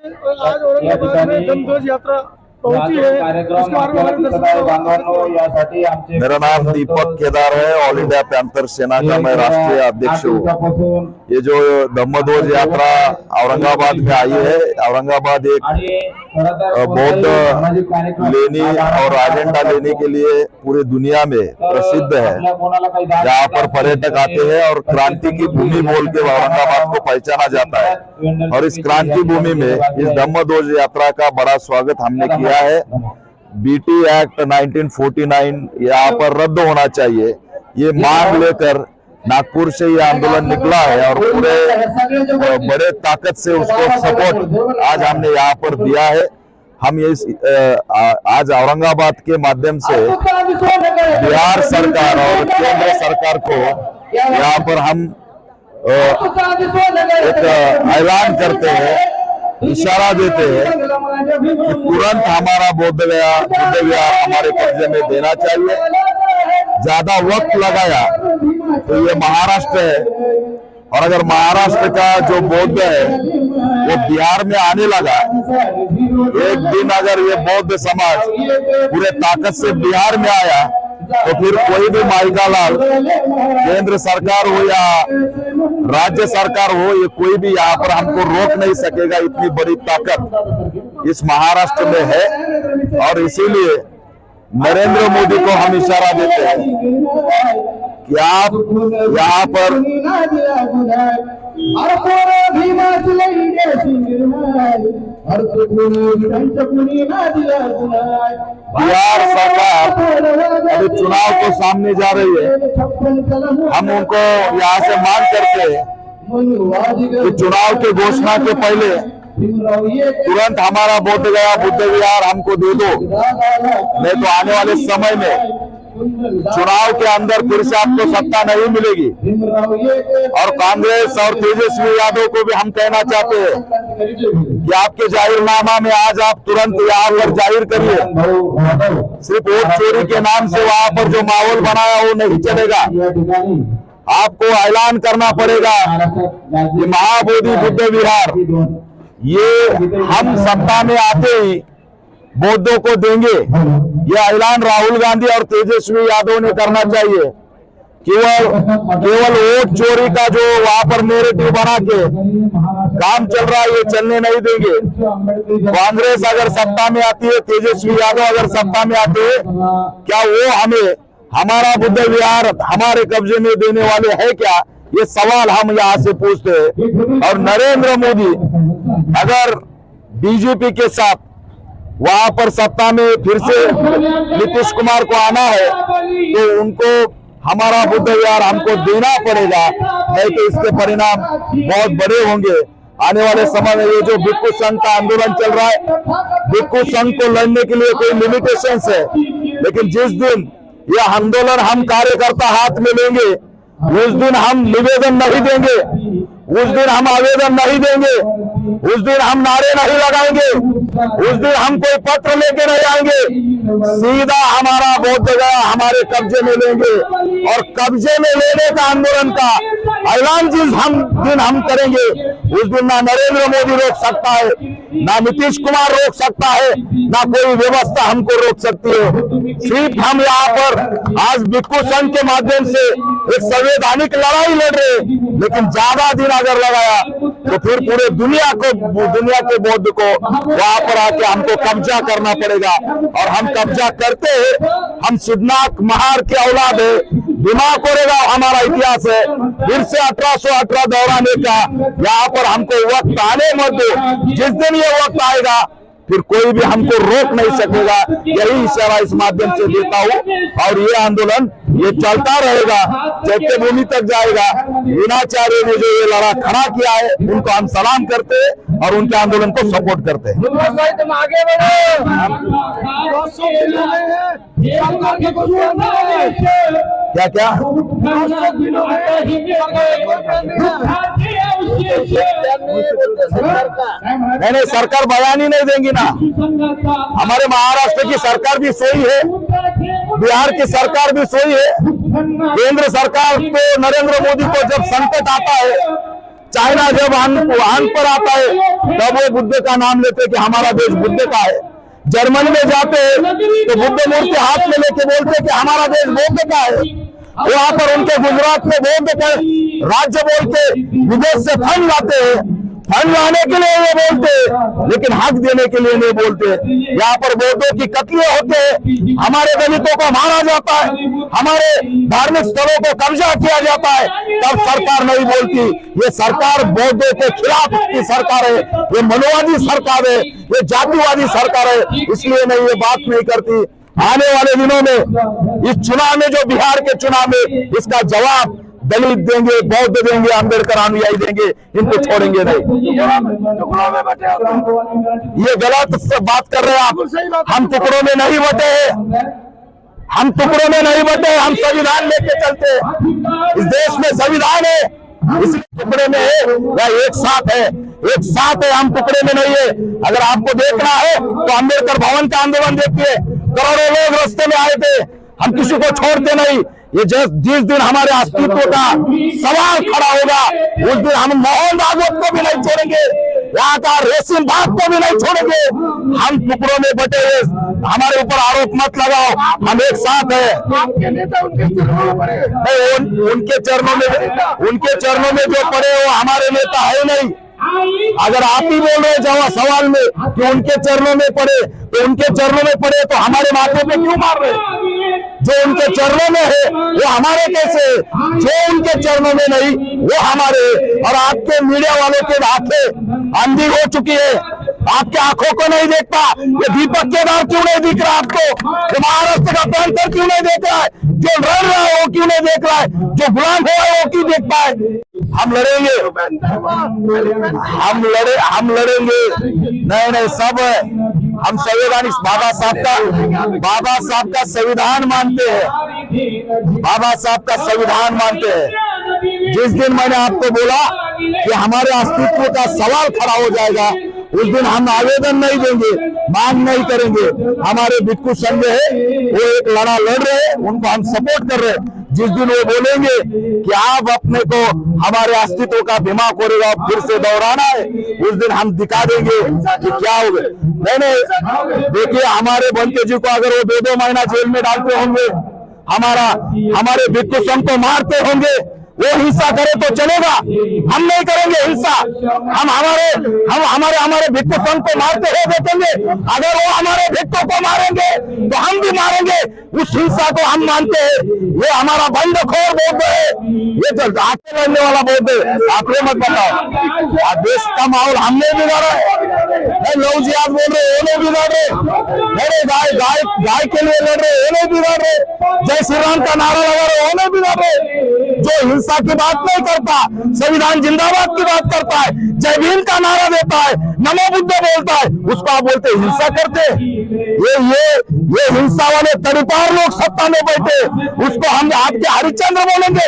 आज औरंगाबाद में जमध्वज यात्रा पहुंची है, उसके बारे में हमारे दर्शकों मेरा नाम दीपक केदार है। ऑल इंडिया पैंथर सेना का मैं राष्ट्रीय अध्यक्ष हूँ। ये जो धम्मध्वज यात्रा औरंगाबाद में आई है, औरंगाबाद एक बौद्ध लेनी और एजेंडा लेने के लिए पूरी दुनिया में प्रसिद्ध है, जहाँ पर पर्यटक आते हैं और क्रांति की भूमि बोल के औरंगाबाद को पहचाना जाता है। और इस क्रांति भूमि में इस धम्मध्वज यात्रा का बड़ा स्वागत हमने किया है। बीटी एक्ट 1949 यहाँ पर रद्द होना चाहिए, ये मांग लेकर नागपुर से ये आंदोलन निकला है और पूरे बड़े ताकत से उसको सपोर्ट आज हमने यहाँ पर दिया है। हम ये आज औरंगाबाद के माध्यम से बिहार सरकार और केंद्र सरकार को यहाँ पर हम एक ऐलान करते हैं, इशारा देते हैं कि तुरंत हमारा बोध गया हमारे कब्जे में देना चाहिए। ज्यादा वक्त लगाया तो ये महाराष्ट्र है, और अगर महाराष्ट्र का जो बौद्ध है वो बिहार में आने लगा, एक दिन अगर ये बौद्ध समाज पूरे ताकत से बिहार में आया तो फिर कोई भी माइका लाल केंद्र सरकार हो या राज्य सरकार हो, ये कोई भी यहाँ पर हमको रोक नहीं सकेगा। इतनी बड़ी ताकत इस महाराष्ट्र में है और इसीलिए नरेंद्र मोदी को हम इशारा देते हैं कि आप यहाँ पर बिहार सरकार अभी चुनाव को सामने जा रही है। हम उनको यहाँ से मांग करते हैं कि चुनाव की घोषणा के पहले तुरंत हमारा बोध गया बुद्ध विहार हमको दे दो, नहीं तो आने वाले समय में चुनाव के अंदर फिर से आपको सत्ता नहीं मिलेगी। और कांग्रेस और तेजस्वी यादव को भी हम कहना चाहते हैं कि आपके जाहिरनामा में आज आप तुरंत यहाँ पर जाहिर करिए। सिर्फ वोट चोरी के नाम से वहां पर जो माहौल बनाया वो नहीं चलेगा। आपको ऐलान करना पड़ेगा कि महाबोधि बुद्ध विहार ये हम सत्ता में आते ही बौद्धों को देंगे। ये ऐलान राहुल गांधी और तेजस्वी यादव ने करना चाहिए। केवल वोट चोरी का जो वहां पर नैरेटिव बना के काम चल रहा है, ये चलने नहीं देंगे। कांग्रेस अगर सत्ता में आती है, तेजस्वी यादव अगर सत्ता में आते हैं, क्या वो हमें हमारा बुद्ध विहार हमारे कब्जे में देने वाले हैं क्या? ये सवाल हम यहाँ से पूछते हैं। और नरेंद्र मोदी अगर बीजेपी के साथ वहां पर सत्ता में फिर से नीतीश कुमार को आना है तो उनको हमारा बुद्ध विहार हमको देना पड़ेगा, नहीं तो इसके परिणाम बहुत बड़े होंगे। आने वाले समय में ये जो भिक्षु संघ का आंदोलन चल रहा है, भिक्षु संघ को लड़ने के लिए कोई लिमिटेशंस है, लेकिन जिस दिन यह आंदोलन हम कार्यकर्ता हाथ में लेंगे, उस दिन हम निवेदन नहीं देंगे, उस दिन हम आवेदन नहीं देंगे, उस दिन हम नारे नहीं लगाएंगे, उस दिन हम कोई पत्र लेके नहीं आएंगे। सीधा हमारा बोध गया हमारे कब्जे में लेंगे और कब्जे में लेने का आंदोलन का ऐलान जिस दिन हम करेंगे, उस दिन ना नरेंद्र मोदी रोक सकता है, ना नीतीश कुमार रोक सकता है, ना कोई व्यवस्था हमको रोक सकती है। सिर्फ हम यहाँ पर आज भिक्षु संघ के माध्यम से एक संवैधानिक लड़ाई लड़ रहे, लेकिन ज्यादा दिन अगर लगाया तो फिर पूरे दुनिया के बौद्ध को वहां पर आके हमको कब्जा करना पड़ेगा। और हम कब्जा करते हैं, हम सिद्धनाथ महार के औलाद है, दिमाग करेगा हमारा इतिहास है, फिर से 1818 दोहराने का यहाँ पर हमको वक्त आने मत दो। जिस दिन ये वक्त आएगा फिर कोई भी हमको रोक नहीं सकेगा। यही इशारा इस माध्यम से देता हूँ और ये आंदोलन ये चलता रहेगा, चैत्य भूमि तक जाएगा। वीणाचार्य ने जो ये लड़ा खड़ा किया है उनको हम सलाम करते हैं और उनके आंदोलन को सपोर्ट करते हैं। क्या क्या नहीं, सरकार बयान ही नहीं देंगी ना। हमारे महाराष्ट्र की सरकार भी सोई है, बिहार की सरकार भी सोई है। केंद्र सरकार को नरेंद्र मोदी को जब संकट आता है चाइना जब वहां पर आता है तब वो बुद्ध का नाम लेते कि हमारा देश बुद्ध का है। जर्मनी में जाते हैं तो बुद्ध मूर्ति हाथ में लेके बोलते कि हमारा देश बौद्ध का है। वहां पर उनके गुजरात में बौद्ध का राज्य बोल के विदेश से फंड लाते हैं, फंड लाने के लिए ये बोलते, लेकिन हक देने के लिए नहीं बोलते। यहाँ पर बौद्धों की कत्ले होते हैं, हमारे दलितों को मारा जाता है, हमारे धार्मिक स्थलों को कब्जा किया जाता है, तब सरकार नहीं बोलती। ये सरकार बौद्धों के खिलाफ की सरकार है, ये मनोवादी सरकार है, ये जातिवादी सरकार है, इसलिए नहीं ये बात नहीं करती। आने वाले दिनों में इस चुनाव में, जो बिहार के चुनाव में, इसका जवाब दलित देंगे, बौद्ध देंगे, अम्बेडकर अनुयायी देंगे, इनको छोड़ेंगे नहीं। ये गलत बात कर रहे हैं आप। हम टुकड़ों में नहीं बटे हैं, हम टुकड़ों में नहीं बटे हैं, हम संविधान लेके चलते हैं। इस देश में संविधान है, इस टुकड़े में है या एक साथ है, एक साथ है, हम टुकड़े में नहीं है। अगर आपको देखना है तो अम्बेडकर भवन का आंदोलन देखिए, करोड़ों लोग रास्ते में आए थे, हम किसी को छोड़ते नहीं। ये जिस दिन हमारे अस्तित्व का सवाल खड़ा होगा, उस दिन हम मोहन भागवत को भी नहीं छोड़ेंगे, यहाँ का रेशम बाग को भी नहीं छोड़ेंगे। हम टुकड़ों में बटे हुए, हमारे ऊपर आरोप मत लगाओ, हम एक साथ है। आपके नेता उनके चरणों में पड़े, उनके चरणों में जो पड़े वो हमारे नेता है नहीं। अगर आप ही बोल रहे जवाब सवाल में कि उनके चरणों में पड़े, तो उनके चरणों में पड़े तो हमारे माथे पे क्यों मार रहे? जो उनके चरणों में है वो हमारे कैसे है? जो उनके चरणों में नहीं वो हमारे। और आपके मीडिया वालों के आंखें अंधी हो चुकी है, आपके आंखों को नहीं देखता। ये दीपक केदार क्यों नहीं दिख रहा आपको? ये महाराष्ट्र का पैंथर क्यों नहीं देख रहा है? जो लड़ रहा है वो क्यों नहीं देख रहा है? जो गुलाम हुआ है वो क्यों देखता है? हम लड़ेंगे, हम लड़ेंगे। नहीं सब हम संवैधानिक बाबा साहब का संविधान मानते हैं, बाबा साहब का संविधान मानते हैं। जिस दिन मैंने आपको बोला कि हमारे अस्तित्व का सवाल खड़ा हो जाएगा, उस दिन हम आवेदन नहीं देंगे, मांग नहीं करेंगे। हमारे भिक्षु संघ है, वो एक लड़ा लड़ रहे हैं, उनको हम सपोर्ट कर रहे हैं। जिस दिन वो बोलेंगे कि आप अपने को हमारे अस्तित्व का बीमा करेगा फिर से दोहराना है, उस दिन हम दिखा देंगे कि क्या हो गए। नहीं देखिए, हमारे बंते जी को अगर वो 2-2 महीना जेल में डालते होंगे, हमारे भिक्षु संघ को मारते होंगे, वो हिंसा करे तो चलेगा, हम नहीं करेंगे हिंसा। हम हमारे भिक्षु संघ को मारते हुए देखेंगे, अगर वो हमारे भिक्षु को मारेंगे तो हम भी मारेंगे। उस हिंसा को हम मानते हैं। ये हमारा बंदखोर बौद्ध है, ये जो आके लड़ने वाला बौद्ध है। आप ये मत बताओ देश का माहौल हमने बिगाड़ा है। लोग जी आप बोल रहे वो नहीं बिगाड़ रहे, मेरे गाय के लिए लड़ रहे वो नहीं बिगाड़ रहे, जय श्री राम का नारा लगा रहे वो नहीं बिगाड़ रहे। जो हिंसा की बात नहीं करता, संविधान जिंदाबाद की बात करता है, जय भीम का नारा देता है, नमो बुद्ध बोलता है, उसको आप बोलते हिंसा करते। ये हिंसा वाले तड़ीपार लोग सत्ता में बैठे, उसको हम आपके हरिश्चंद्र बोलेंगे?